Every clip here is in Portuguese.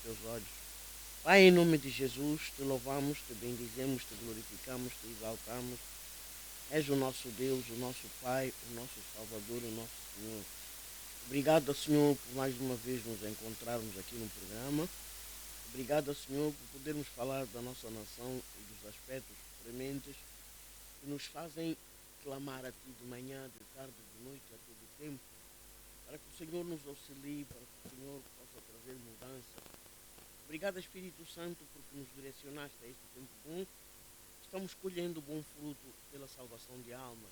teus olhos. Pai, em nome de Jesus, te louvamos, te bendizemos, te glorificamos, te exaltamos. És o nosso Deus, o nosso Pai, o nosso Salvador, o nosso Senhor. Obrigado, Senhor, por mais uma vez nos encontrarmos aqui no programa. Obrigado, Senhor, por podermos falar da nossa nação e dos aspectos prementes que nos fazem clamar a Ti de manhã, de tarde, de noite, a todo tempo, para que o Senhor nos auxilie, para que o Senhor possa trazer mudança. Obrigado, Espírito Santo, porque nos direcionaste a este tempo bom. Estamos colhendo bom fruto pela salvação de almas.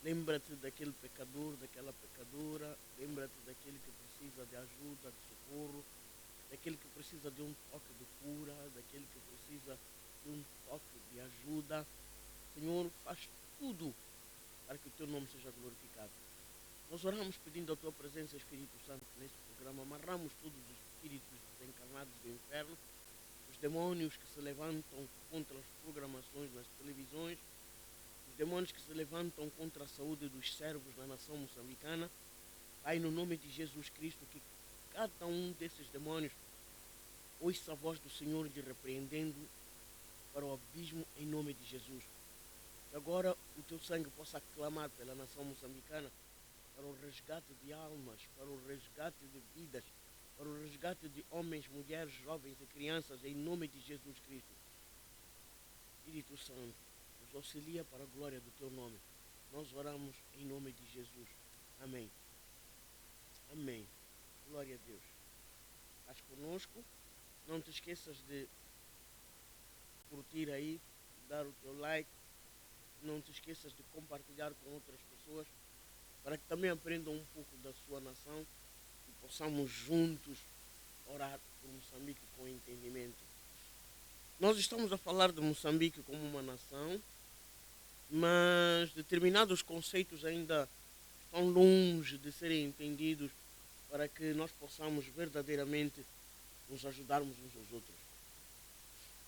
Lembra-te daquele pecador, daquela pecadora. Lembra-te daquele que precisa de ajuda, de socorro. Daquele que precisa de um toque de cura. Daquele que precisa de um toque de ajuda. Senhor, faz tudo para que o Teu nome seja glorificado. Nós oramos pedindo a Tua presença, Espírito Santo, neste programa. Amarramos todos os espíritos desencarnados do inferno, os demônios que se levantam contra as programações nas televisões, os demônios que se levantam contra a saúde dos servos da nação moçambicana. Pai, no nome de Jesus Cristo, que cada um desses demônios ouça a voz do Senhor de repreendendo para o abismo em nome de Jesus. Que agora o Teu sangue possa clamar pela nação moçambicana para o resgate de almas, para o resgate de vidas, para o resgate de homens, mulheres, jovens e crianças, em nome de Jesus Cristo. Espírito Santo, nos auxilia para a glória do Teu nome. Nós oramos em nome de Jesus. Amém. Amém. Glória a Deus. Estás conosco. Não te esqueças de curtir aí, dar o teu like. Não te esqueças de compartilhar com outras pessoas, para que também aprendam um pouco da sua nação e possamos juntos orar por Moçambique com entendimento. Nós estamos a falar de Moçambique como uma nação, mas determinados conceitos ainda estão longe de serem entendidos para que nós possamos verdadeiramente nos ajudarmos uns aos outros.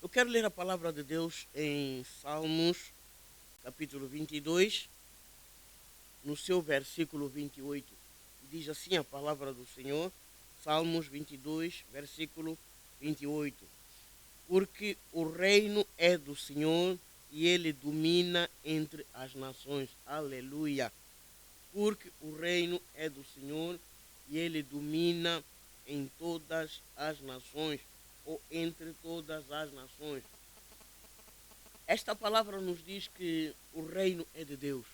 Eu quero ler a palavra de Deus em Salmos, capítulo 22, no seu versículo 28. Diz assim a palavra do Senhor, Salmos 22, versículo 28. Porque o reino é do Senhor e Ele domina entre as nações. Aleluia. Porque o reino é do Senhor e Ele domina em todas as nações, ou entre todas as nações. Esta palavra nos diz que o reino é de Deus.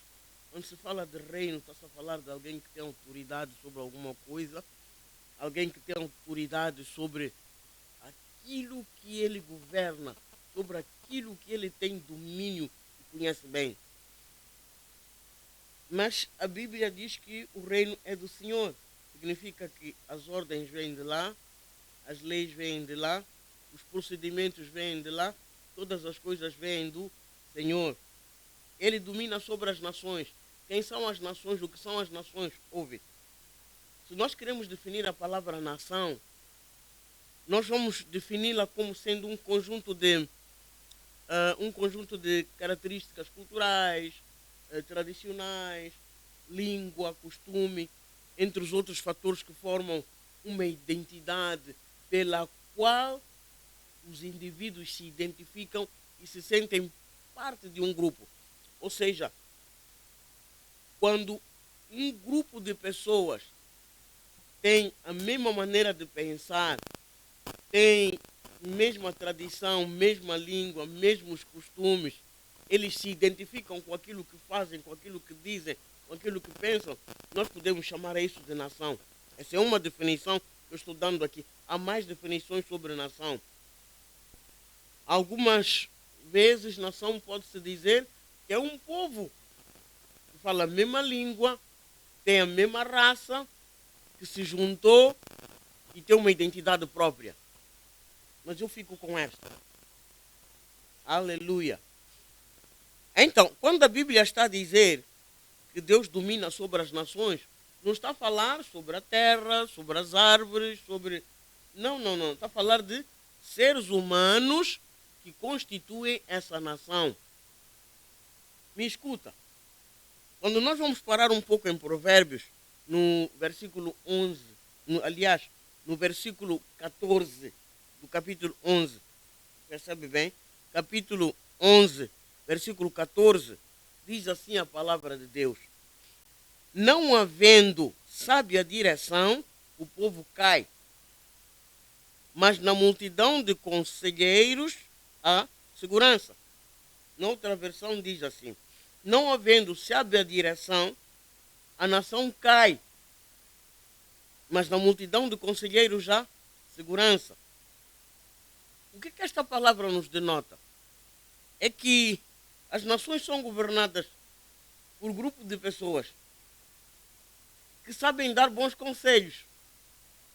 Quando se fala de reino, está-se a falar de alguém que tem autoridade sobre alguma coisa, alguém que tem autoridade sobre aquilo que ele governa, sobre aquilo que ele tem domínio e conhece bem. Mas a Bíblia diz que o reino é do Senhor. Significa que as ordens vêm de lá, as leis vêm de lá, os procedimentos vêm de lá, todas as coisas vêm do Senhor. Ele domina sobre as nações. Quem são as nações? O que são as nações? Ouve. Se nós queremos definir a palavra nação, nós vamos defini-la como sendo um conjunto de características culturais, tradicionais, língua, costume, entre os outros fatores que formam uma identidade pela qual os indivíduos se identificam e se sentem parte de um grupo. Ou seja, quando um grupo de pessoas tem a mesma maneira de pensar, tem a mesma tradição, mesma língua, mesmos costumes, eles se identificam com aquilo que fazem, com aquilo que dizem, com aquilo que pensam, nós podemos chamar isso de nação. Essa é uma definição que eu estou dando aqui. Há mais definições sobre nação. Algumas vezes nação pode-se dizer que é um povo que fala a mesma língua, tem a mesma raça, que se juntou e tem uma identidade própria. Mas eu fico com esta. Aleluia. Então, quando a Bíblia está a dizer que Deus domina sobre as nações, não está a falar sobre a terra, sobre as árvores, sobre... Não. Está a falar de seres humanos que constituem essa nação. Me escuta. Quando nós vamos parar um pouco em Provérbios, no versículo 11, no versículo 14, capítulo 11, percebe bem? Capítulo 11, versículo 14, diz assim a palavra de Deus: não havendo sábia direção, o povo cai, mas na multidão de conselheiros há segurança. Noutra versão diz assim: não havendo sábia direção, a nação cai, mas na multidão de conselheiros há segurança. O que esta palavra nos denota? É que as nações são governadas por grupo de pessoas que sabem dar bons conselhos,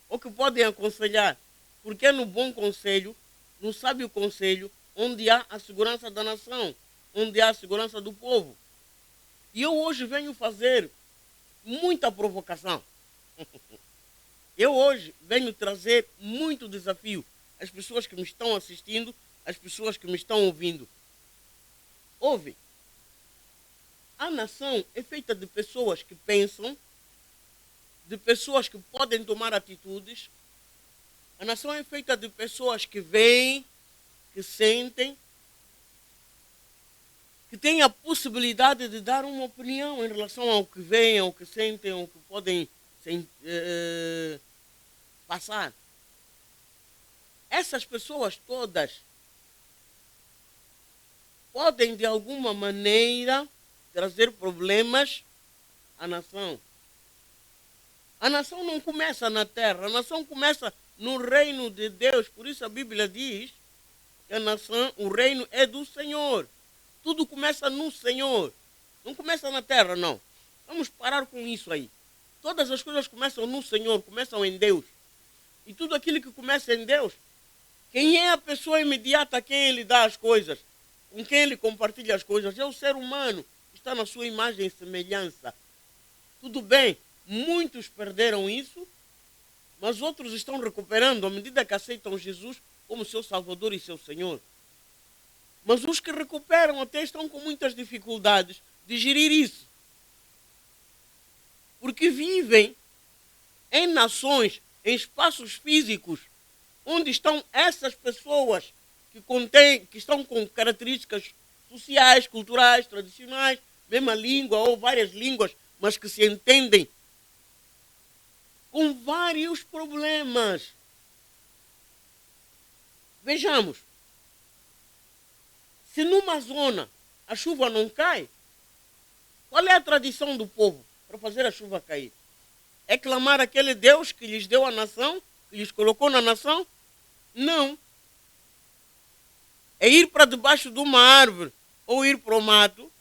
ou que podem aconselhar, porque é no bom conselho, no sábio conselho, onde há a segurança da nação, onde há a segurança do povo. E eu hoje venho fazer muita provocação. Eu hoje venho trazer muito desafio às pessoas que me estão assistindo, às pessoas que me estão ouvindo. Ouve, a nação é feita de pessoas que pensam, de pessoas que podem tomar atitudes. A nação é feita de pessoas que veem, que sentem, que têm a possibilidade de dar uma opinião em relação ao que veem, ao que sentem, ao que podem passar. Essas pessoas todas podem, de alguma maneira, trazer problemas à nação. A nação não começa na terra, a nação começa no reino de Deus. Por isso a Bíblia diz que a nação, o reino é do Senhor. Tudo começa no Senhor. Não começa na terra, não. Vamos parar com isso aí. Todas as coisas começam no Senhor, começam em Deus. E tudo aquilo que começa em Deus, quem é a pessoa imediata a quem ele dá as coisas, com quem ele compartilha as coisas, é o ser humano, que está na sua imagem e semelhança. Tudo bem, muitos perderam isso, mas outros estão recuperando à medida que aceitam Jesus como seu Salvador e seu Senhor. Mas os que recuperam até estão com muitas dificuldades de gerir isso. Porque vivem em nações, em espaços físicos, onde estão essas pessoas que estão com características sociais, culturais, tradicionais, mesma língua ou várias línguas, mas que se entendem, com vários problemas. Vejamos, se numa zona a chuva não cai, qual é a tradição do povo para fazer a chuva cair? É clamar aquele Deus que lhes deu a nação, que lhes colocou na nação? Não. É ir para debaixo de uma árvore ou ir para o mato,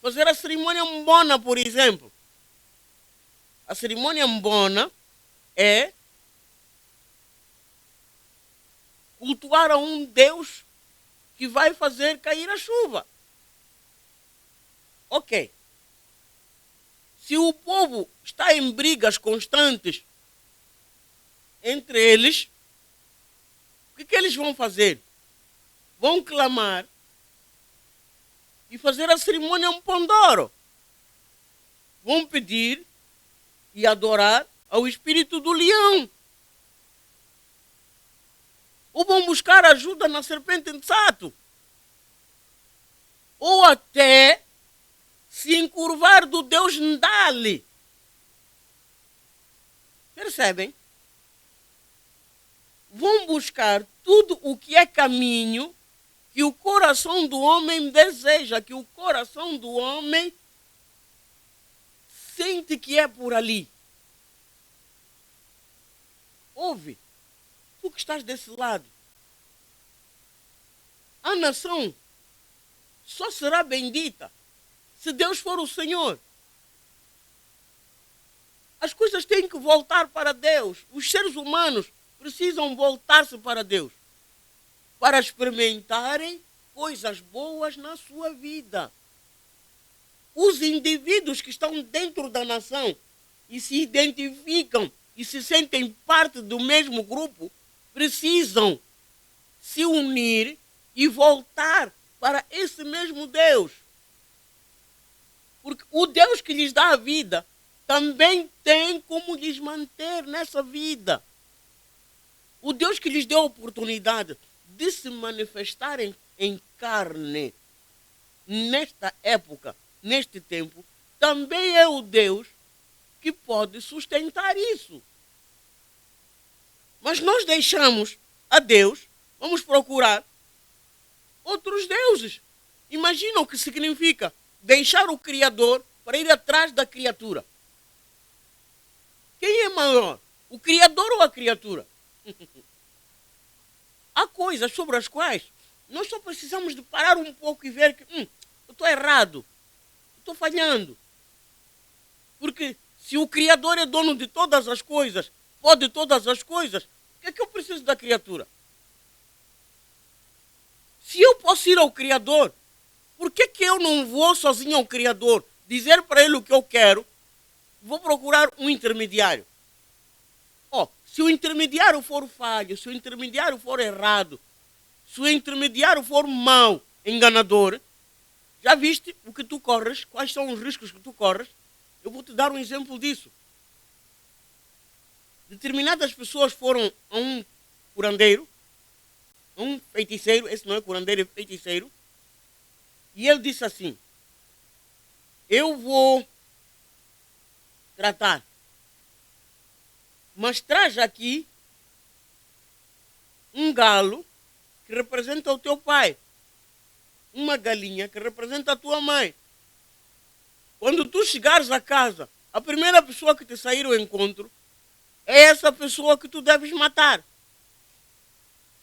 fazer a cerimônia mbona, por exemplo. A cerimônia mbona é cultuar a um Deus que vai fazer cair a chuva. Ok. Se o povo está em brigas constantes entre eles, o que eles vão fazer? Vão clamar e fazer a cerimônia Mpondoro. Vão pedir e adorar ao espírito do leão. Ou vão buscar ajuda na serpente Nsato. Ou até se encurvar do Deus Ndali. Percebem? Vão buscar tudo o que é caminho que o coração do homem deseja, que o coração do homem sente que é por ali. Ouve, tu que estás desse lado. A nação só será bendita se Deus for o Senhor. As coisas têm que voltar para Deus. Os seres humanos precisam voltar-se para Deus para experimentarem coisas boas na sua vida. Os indivíduos que estão dentro da nação e se identificam e se sentem parte do mesmo grupo precisam se unir e voltar para esse mesmo Deus. Porque o Deus que lhes dá a vida também tem como lhes manter nessa vida. O Deus que lhes deu a oportunidade de se manifestarem em carne nesta época, neste tempo, também é o Deus que pode sustentar isso. Mas nós deixamos a Deus, vamos procurar outros deuses. Imagina o que significa deixar o Criador para ir atrás da criatura. Quem é maior, o Criador ou a criatura? Há coisas sobre as quais nós só precisamos de parar um pouco e ver que eu estou errado, estou falhando. Porque se o Criador é dono de todas as coisas, pode todas as coisas, o que eu preciso da criatura? Se eu posso ir ao Criador, por que eu não vou sozinho ao Criador dizer para ele o que eu quero? Vou procurar um intermediário. Se o intermediário for falho, se o intermediário for errado, se o intermediário for mau, enganador, já viste o que tu corres? Quais são os riscos que tu corres? Eu vou te dar um exemplo disso. Determinadas pessoas foram a um curandeiro, a um feiticeiro, esse não é curandeiro, é feiticeiro, e ele disse assim: eu vou tratar, mas traz aqui um galo que representa o teu pai, uma galinha que representa a tua mãe. Quando tu chegares a casa, a primeira pessoa que te sair ao encontro é essa pessoa que tu deves matar.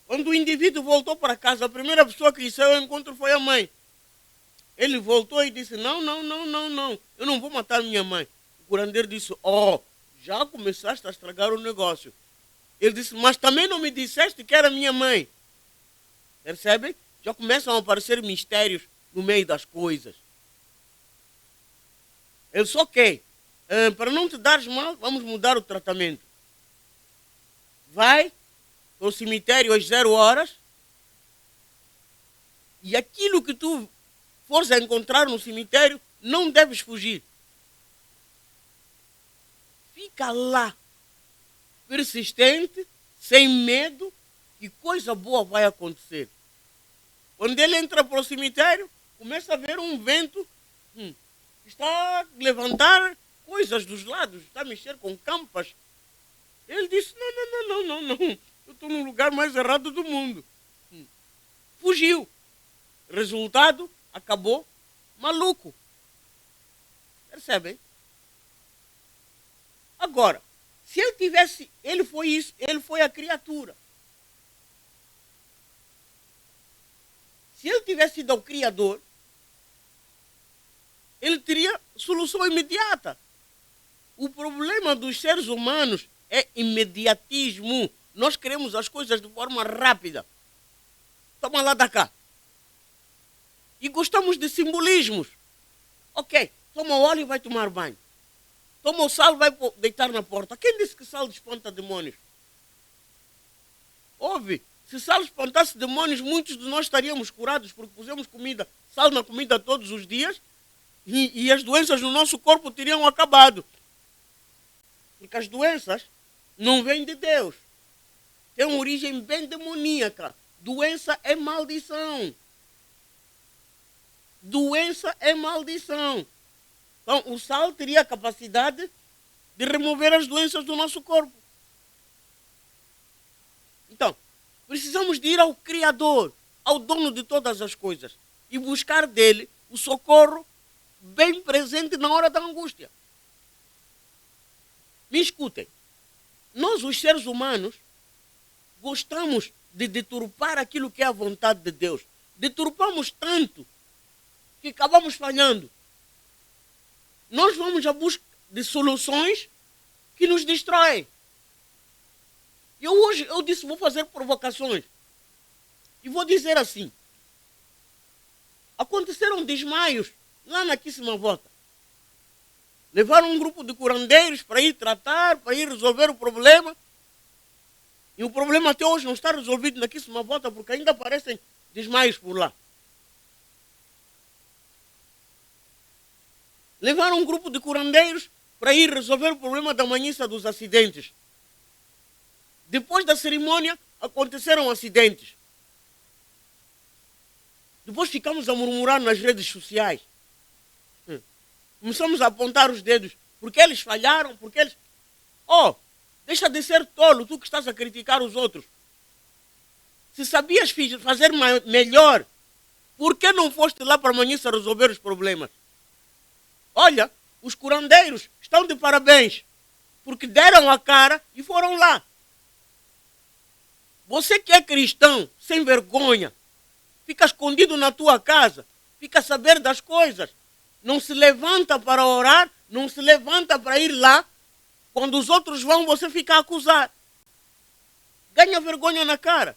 Quando o indivíduo voltou para casa, a primeira pessoa que lhe saiu ao encontro foi a mãe. Ele voltou e disse: não, eu não vou matar minha mãe. O curandeiro disse: já começaste a estragar o negócio. Ele disse: mas também não me disseste que era minha mãe. Percebem? Já começam a aparecer mistérios no meio das coisas. Ele só quer, para não te dares mal, vamos mudar o tratamento. Vai ao cemitério às 0 horas e aquilo que tu fores a encontrar no cemitério, não deves fugir. Fica lá, persistente, sem medo, que coisa boa vai acontecer. Quando ele entra para o cemitério, começa a ver um vento, está a levantar coisas dos lados, está a mexer com campas. Ele disse: não, eu estou no lugar mais errado do mundo. Fugiu. Resultado, acabou maluco. Percebem? Agora, se ele tivesse, ele foi isso, ele foi a criatura. Se ele tivesse ido ao Criador, ele teria solução imediata. O problema dos seres humanos é imediatismo. Nós queremos as coisas de forma rápida. Toma lá da cá. E gostamos de simbolismos. Ok, toma o óleo e vai tomar banho. Toma o sal e vai deitar na porta. Quem disse que sal espanta demônios? Ouve, se sal espantasse demônios, muitos de nós estaríamos curados porque pusemos sal na comida todos os dias e as doenças no nosso corpo teriam acabado. Porque as doenças não vêm de Deus. Tem uma origem bem demoníaca. Doença é maldição. Doença é maldição. Então, o sal teria a capacidade de remover as doenças do nosso corpo. Então, precisamos de ir ao Criador, ao dono de todas as coisas, e buscar dele o socorro bem presente na hora da angústia. Me escutem. Nós, os seres humanos, gostamos de deturpar aquilo que é a vontade de Deus. Deturpamos tanto que acabamos falhando. Nós vamos à busca de soluções que nos destroem. Hoje eu disse, vou fazer provocações. E vou dizer assim. Aconteceram desmaios lá na Quissamavota. Levaram um grupo de curandeiros para ir tratar, para ir resolver o problema. E o problema até hoje não está resolvido na Quissamavota porque ainda aparecem desmaios por lá. Levaram um grupo de curandeiros para ir resolver o problema da manhiça dos acidentes. Depois da cerimônia, aconteceram acidentes. Depois ficamos a murmurar nas redes sociais. Começamos a apontar os dedos. Porque eles falharam, porque eles... Oh, deixa de ser tolo, tu que estás a criticar os outros. Se sabias fazer melhor, por que não foste lá para amanhã resolver os problemas? Olha, os curandeiros estão de parabéns, porque deram a cara e foram lá. Você que é cristão, sem vergonha, fica escondido na tua casa, fica a saber das coisas, não se levanta para orar, não se levanta para ir lá. Quando os outros vão, você fica a acusar. Ganha vergonha na cara.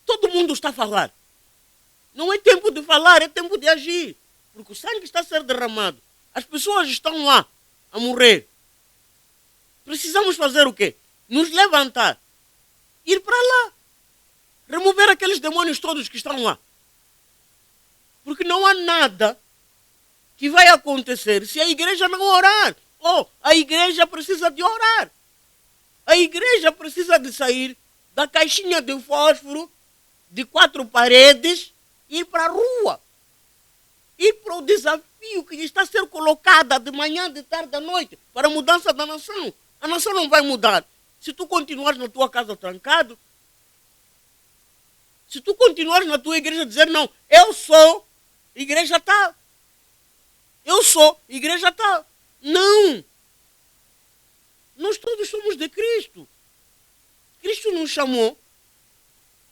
Todo mundo está a falar. Não é tempo de falar, é tempo de agir. Porque o sangue está a ser derramado. As pessoas estão lá a morrer. Precisamos fazer o quê? Nos levantar. Ir para lá. Remover aqueles demônios todos que estão lá. Porque não há nada que vai acontecer se a igreja não orar. A igreja precisa de orar. A igreja precisa de sair da caixinha de fósforo de 4 paredes e ir para a rua. Ir para o desafio que está a ser colocado de manhã, de tarde, à noite, para a mudança da nação. A nação não vai mudar. Se tu continuares na tua casa trancado, se tu continuares na tua igreja a dizer, não, eu sou, igreja tal. Eu sou, igreja tal. Não! Nós todos somos de Cristo. Cristo nos chamou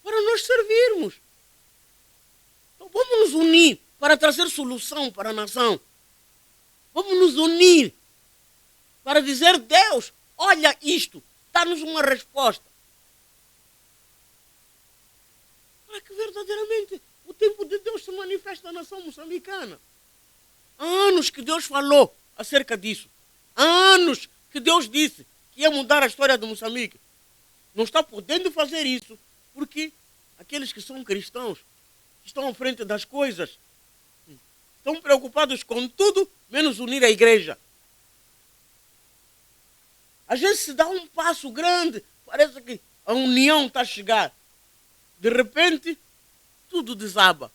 para nós servirmos. Então vamos nos unir para trazer solução para a nação. Vamos nos unir para dizer, Deus, olha isto, dá-nos uma resposta. Para que verdadeiramente o tempo de Deus se manifeste na nação moçambicana. Há anos que Deus falou acerca disso. Há anos que Deus disse que ia mudar a história de Moçambique. Não está podendo fazer isso porque aqueles que são cristãos, que estão à frente das coisas, estão preocupados com tudo, menos unir a igreja. Às vezes se dá um passo grande, parece que a união está a chegar. De repente, tudo desaba.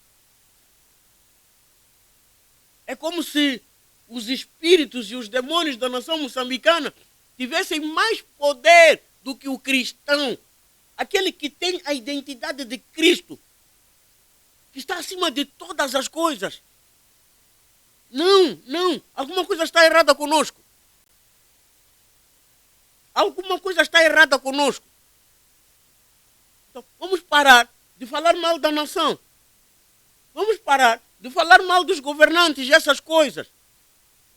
É como se os espíritos e os demônios da nação moçambicana tivessem mais poder do que o cristão. Aquele que tem a identidade de Cristo, que está acima de todas as coisas. Não, alguma coisa está errada conosco. Alguma coisa está errada conosco. Então, vamos parar de falar mal da nação. Vamos parar de falar mal dos governantes e essas coisas.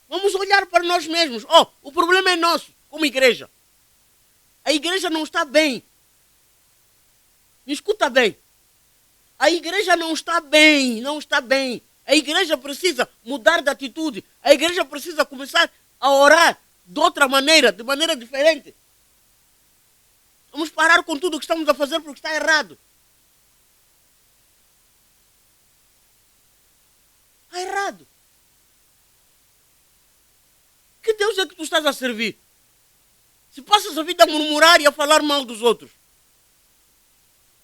Vamos olhar para nós mesmos. O problema é nosso, como igreja. A igreja não está bem. Me escuta bem. A igreja não está bem, não está bem. A igreja precisa mudar de atitude. A igreja precisa começar a orar de outra maneira, de maneira diferente. Vamos parar com tudo o que estamos a fazer porque está errado. Está errado. Que Deus é que tu estás a servir? Se passas a vida a murmurar e a falar mal dos outros.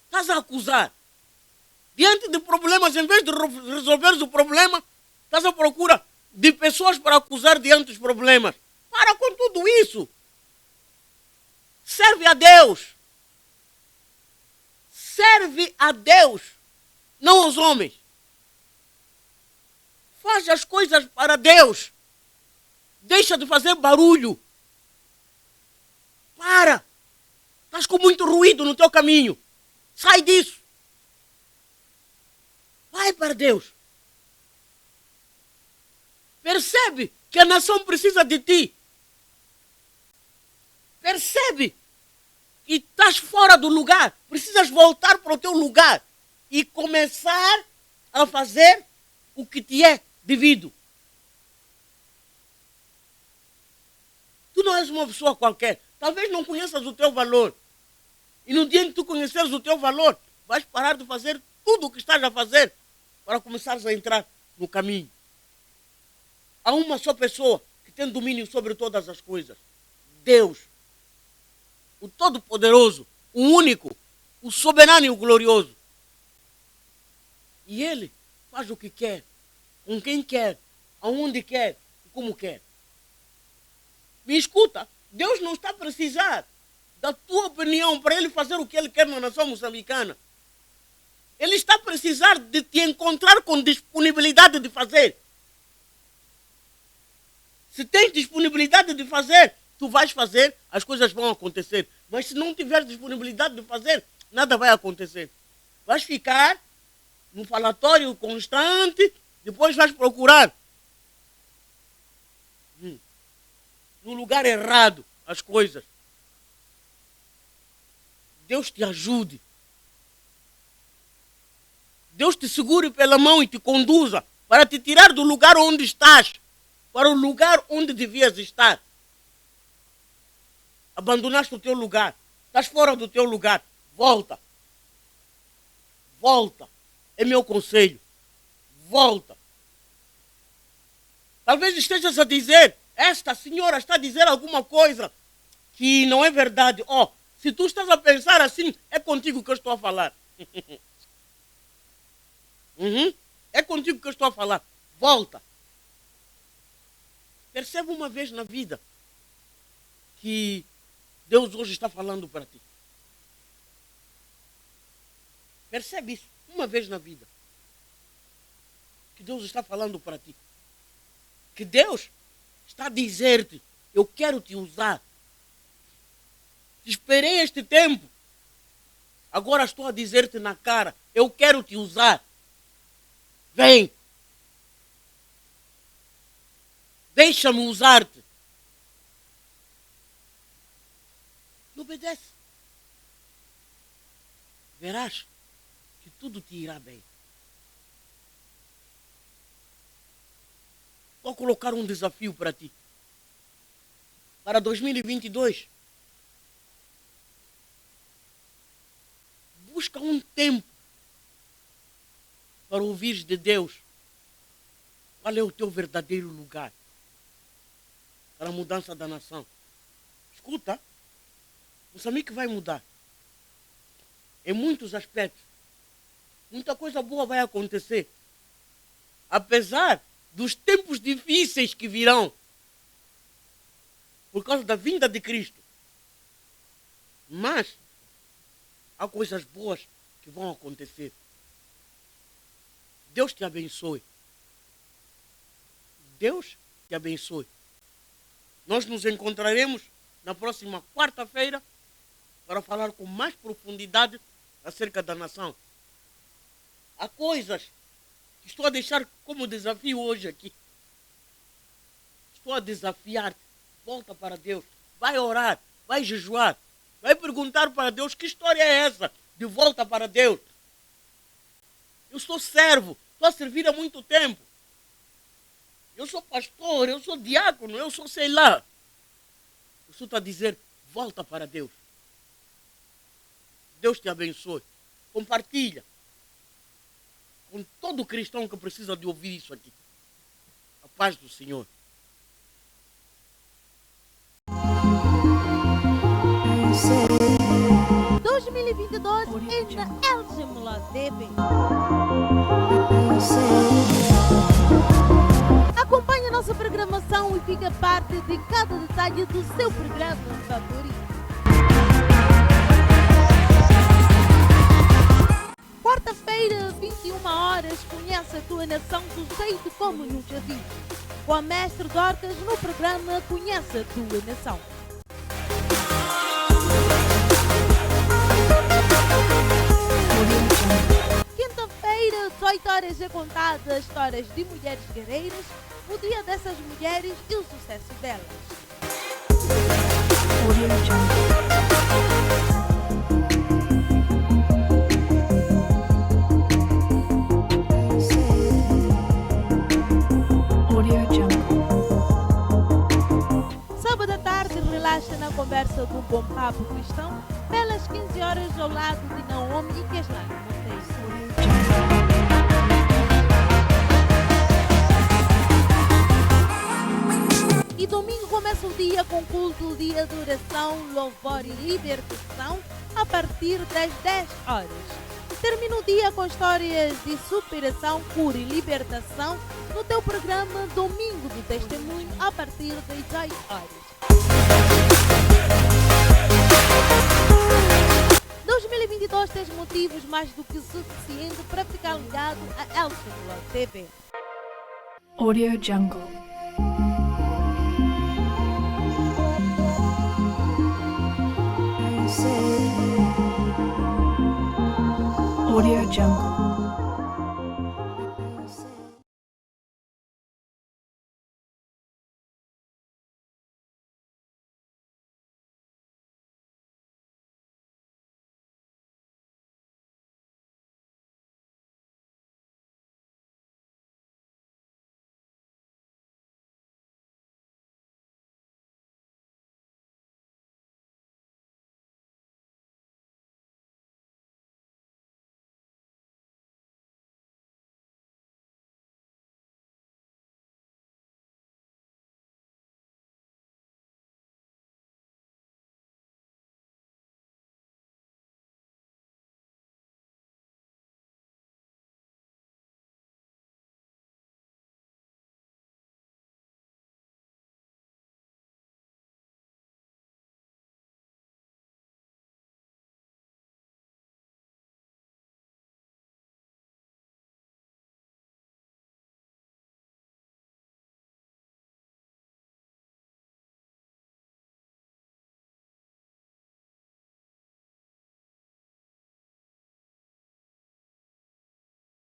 Estás a acusar. Diante de problemas, em vez de resolveres o problema, estás à procura de pessoas para acusar diante dos problemas. Para com tudo isso. Serve a Deus. Serve a Deus, não aos homens. Faz as coisas para Deus. Deixa de fazer barulho. Para. Estás com muito ruído no teu caminho. Sai disso. Vai para Deus. Percebe que a nação precisa de ti. Percebe que estás fora do lugar. Precisas voltar para o teu lugar e começar a fazer o que te é devido. Tu não és uma pessoa qualquer. Talvez não conheças o teu valor. E no dia em que tu conheceres o teu valor, vais parar de fazer tudo o que estás a fazer para começares a entrar no caminho. Há uma só pessoa que tem domínio sobre todas as coisas. Deus. o Todo-Poderoso, o Único, o Soberano e o Glorioso. E Ele faz o que quer, com quem quer, aonde quer e como quer. Me escuta, Deus não está a precisar da tua opinião para Ele fazer o que Ele quer na nação moçambicana. Ele está a precisar de te encontrar com disponibilidade de fazer. Se tens disponibilidade de fazer, tu vais fazer, as coisas vão acontecer. Mas se não tiver disponibilidade de fazer, nada vai acontecer. Vais ficar num falatório constante, depois vais procurar no lugar errado as coisas. Deus te ajude. Deus te segure pela mão e te conduza para te tirar do lugar onde estás, para o lugar onde devias estar. Abandonaste o teu lugar, estás fora do teu lugar, volta. Volta. É meu conselho. Volta. Talvez estejas a dizer, esta senhora está a dizer alguma coisa que não é verdade. Se tu estás a pensar assim, é contigo que eu estou a falar. É contigo que eu estou a falar. Volta. Percebe uma vez na vida que Deus hoje está falando para ti. Percebe isso uma vez na vida. Que Deus está falando para ti. Que Deus está a dizer-te, eu quero te usar. Te esperei este tempo. Agora estou a dizer-te na cara, eu quero te usar. Vem. Deixa-me usar-te. E obedece. Verás que tudo te irá bem. Vou colocar um desafio para ti. Para 2022. Busca um tempo para ouvir de Deus qual é o teu verdadeiro lugar para a mudança da nação. Escuta, Moçambique vai mudar em muitos aspectos. Muita coisa boa vai acontecer. Apesar dos tempos difíceis que virão por causa da vinda de Cristo. Mas há coisas boas que vão acontecer. Deus te abençoe. Deus te abençoe. Nós nos encontraremos na próxima quarta-feira para falar com mais profundidade acerca da nação. Há coisas que estou a deixar como desafio hoje aqui. Estou a desafiar-te. Volta para Deus. Vai orar. Vai jejuar. Vai perguntar para Deus que história é essa de volta para Deus. Eu sou servo. Estou a servir há muito tempo. Eu sou pastor. Eu sou diácono. Eu sou sei lá. Eu estou a dizer, volta para Deus. Deus te abençoe. Compartilha com todo cristão que precisa de ouvir isso aqui. A paz do Senhor. Em 2022 ainda elgimos-la deve. Acompanhe a nossa programação e fique parte de cada detalhe do seu programa favorito. Quarta-feira, 21 horas, conhece a tua nação do jeito como nunca vi. Com a mestre Dorcas no programa Conhece a tua nação. Quinta-feira, 18 horas é contada histórias de mulheres guerreiras, o dia dessas mulheres e o sucesso delas. Sábado à tarde, relaxa na conversa do Bom Papo Cristão, pelas 15 horas ao lado de Naomi e Keslane Monteiro. E domingo começa Começa o dia com culto de adoração, louvor e libertação a partir das 10 horas. Termina o dia com histórias de superação, cura e libertação no teu programa Domingo do Testemunho a partir das 18 horas. 2022 tens motivos mais do que suficiente para ficar ligado a El Shaddai TV. Audio Jungle. Audio Jungle.